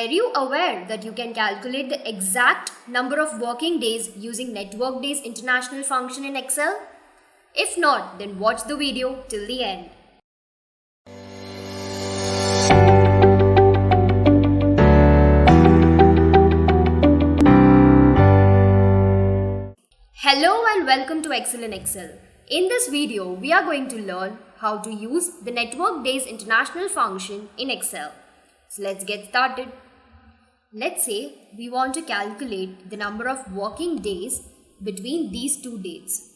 Were you aware that you can calculate the exact number of working days using Network Days International function in Excel? If not, then watch the video till the end. Hello and welcome to Excel in Excel. In this video, we are going to learn how to use the Network Days International function in Excel. So let's get started. Let's say we want to calculate the number of working days between these two dates.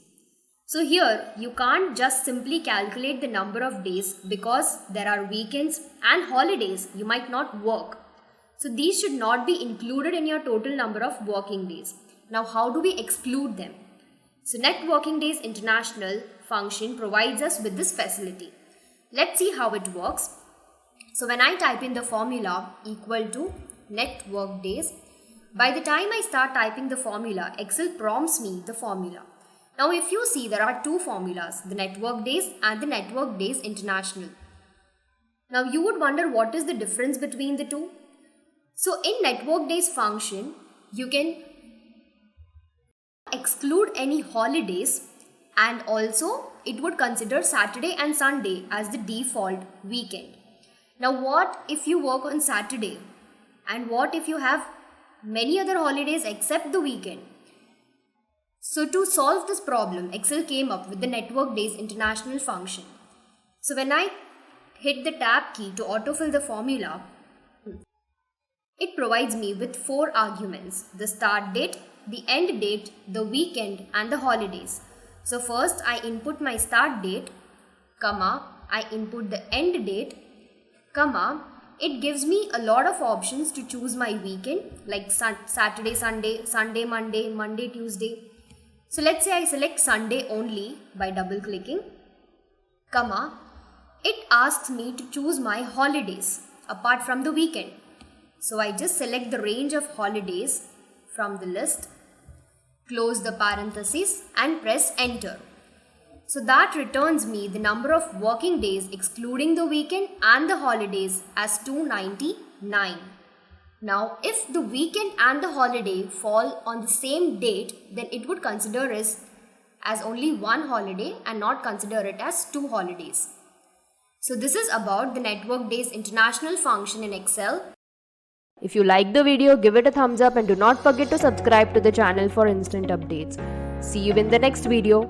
So here you can't just simply calculate the number of days because there are weekends and holidays you might not work. So these should not be included in your total number of working days. Now how do we exclude them? So Net Working Days International function provides us with this facility. Let's see how it works. So when I type in the formula equal to net work days, by the time I start typing the formula, Excel prompts me the formula. Now if you see, there are two formulas, the network days and the Network Days International. Now you would wonder what is the difference between the two. So in Network Days function, you can exclude any holidays, and also it would consider Saturday and Sunday as the default weekend. Now what if you work on Saturday, and what if you have many other holidays except the weekend? So to solve this problem, Excel came up with the Network Days International function. So when I hit the tab key to autofill the formula, it provides me with 4 arguments: the start date, the end date, the weekend and the holidays. So first I input my start date, comma, I input the end date, comma, it gives me a lot of options to choose my weekend like Saturday, Sunday, Sunday, Monday, Monday, Tuesday. So let's say I select Sunday only by double clicking, comma, it asks me to choose my holidays apart from the weekend. So I just select the range of holidays from the list, close the parentheses and press enter. So that returns me the number of working days excluding the weekend and the holidays as 299. Now if the weekend and the holiday fall on the same date, then it would consider it as only one holiday and not consider it as 2 holidays. So this is about the Network Days International function in Excel. If you like the video, give it a thumbs up and do not forget to subscribe to the channel for instant updates. See you in the next video.